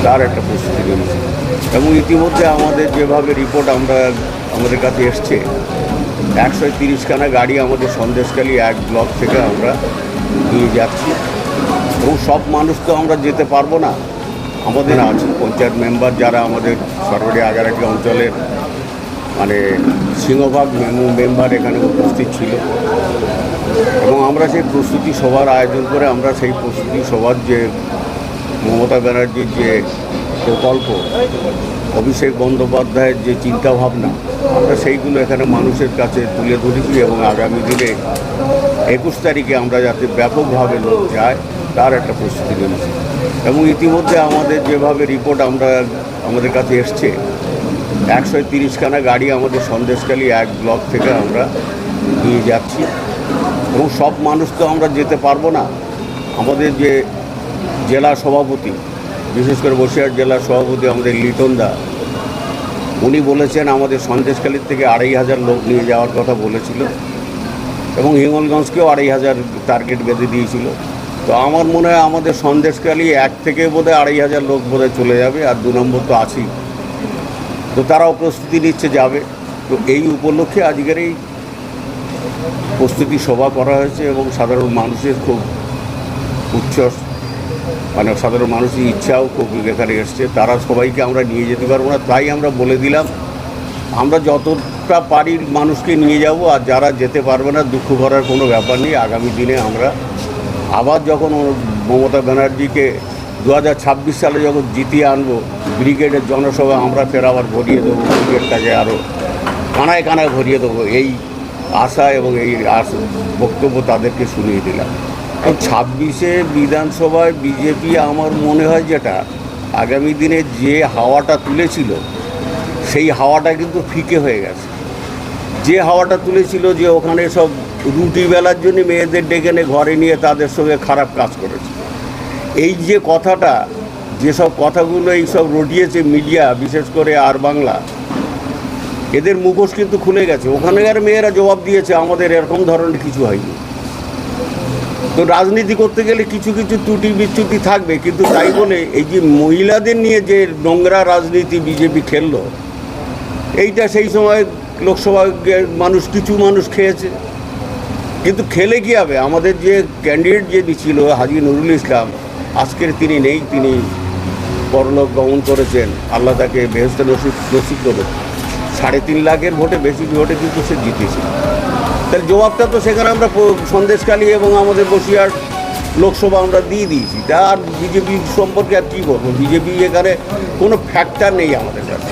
তার একটা প্রস্তুতি রয়েছে। এবং ইতিমধ্যে আমাদের যেভাবে রিপোর্ট আমাদের কাছে এসছে, 130খানা গাড়ি আমাদের সন্দেশখালী 1 ব্লক থেকে আমরা নিয়ে যাচ্ছি। এবং সব মানুষ তো আমরা যেতে পারবো না, আমাদের আছে পঞ্চায়েত মেম্বার যারা আমাদের সরকারি আগারাটি অঞ্চলের সিংহভাগ মেম্বার এখানে উপস্থিত ছিল। এবং আমরা সেই প্রস্তুতি সভার আয়োজন করে আমরা সেই প্রস্তুতি সভার যে মমতা ব্যানার্জির যে প্রকল্প, অভিষেক বন্দ্যোপাধ্যায়ের যে চিন্তাভাবনা, আমরা সেইগুলো এখানে মানুষের কাছে তুলে ধরেছি। এবং আগামী দিনে 21 তারিখে আমরা যাতে ব্যাপকভাবে লোক যায় তার একটা প্রস্তুতি রয়েছে। এবং ইতিমধ্যে আমাদের যেভাবে রিপোর্ট আমাদের কাছে এসছে, 130খানা গাড়ি আমাদের সন্দেশখালী 1 ব্লক থেকে আমরা নিয়ে যাচ্ছি। এবং সব মানুষ তো আমরা যেতে পারবো না, আমাদের যে জেলা সভাপতি, বিশেষ করে বসিরহাট জেলার সভাপতি আমাদের লিটন দা, উনি বলেছেন আমাদের সন্দেশখালীর থেকে 2500 লোক নিয়ে যাওয়ার কথা বলেছিল। এবং হিঙ্গলগঞ্জকেও 2500 টার্গেট বেঁধে দিয়েছিল। তো আমার মনে হয় আমাদের সন্দেশখালী 1 থেকে বোধহয় 2500 লোক বোধহয় চলে যাবে, আর 2 নম্বর তো আছেই। তো তারাও প্রস্তুতি নিচ্ছে যাবে। তো এই উপলক্ষে আজকের এই প্রস্তুতি সভা করা হয়েছে। এবং সাধারণ মানুষের খুব উচ্ছ্বাস, সাধারণ মানুষের ইচ্ছাও খুব এখানে এসছে। তারা সবাইকে আমরা নিয়ে যেতে পারবো না, তাই আমরা বলে দিলাম আমরা যতটা পারি মানুষকে নিয়ে যাব, আর যারা যেতে পারবে না দুঃখ করার কোনো ব্যাপার নেই। আগামী দিনে আমরা আবার যখন মমতা ব্যানার্জিকে 2026 সালে যখন জিতিয়ে আনবো, ব্রিগেডের জনসভা আমরা ফের আবার ভরিয়ে দেবো, ব্রিগেডটাকে আরও কানায় কানায় ভরিয়ে দেবো, এই আশা এবং এই বক্তব্য তাদেরকে শুনিয়ে দিলাম। তো 26-এ বিধানসভায় বিজেপি আমার মনে হয় যেটা আগামী দিনে যে হাওয়াটা তুলেছিল, সেই হাওয়াটা কিন্তু ফিকে হয়ে গেছে। যে হাওয়াটা তুলেছিল যে ওখানে সব রুটি বেলার জন্য মেয়েদের ডেকে এনে ঘরে নিয়ে তাদের সঙ্গে খারাপ কাজ করেছে, এই যে কথাটা, যেসব কথাগুলো এইসব রটিয়েছে মিডিয়া, বিশেষ করে আর বাংলা, এদের মুখোশ কিন্তু খুলে গেছে। ওখানকার মেয়েরা জবাব দিয়েছে আমাদের এরকম ধরনের কিছু হয়নি। তো রাজনীতি করতে গেলে কিছু কিছু ত্রুটি বিচ্যুতি থাকবে, কিন্তু তাই বলে এই যে মহিলাদের নিয়ে যে নোংরা রাজনীতি বিজেপি খেললো, এইটা সেই সময় লোকসভায় কিছু মানুষ খেয়েছে। কিন্তু খেলে কী হবে, আমাদের যে ক্যান্ডিডেট যে ছিল হাজী নুরুল ইসলাম, আজকের তিনি নেই, তিনি পরলোক গমন করেছেন, আল্লাহ তাকে বেহেশতে নসিব করবে। 3.5 লাখের ভোটে, বেশি ভোটে কিন্তু সে জিতেছে। তাহলে জবাবটা তো সেখানে আমরা সন্দেশখালী এবং আমাদের বসিরহাট লোকসভা আমরা দিয়ে দিয়েছি। তা আর বিজেপি সম্পর্কে আর কী বলবো, বিজেপি এখানে কোনো ফ্যাক্টর নেই আমাদের কাছে।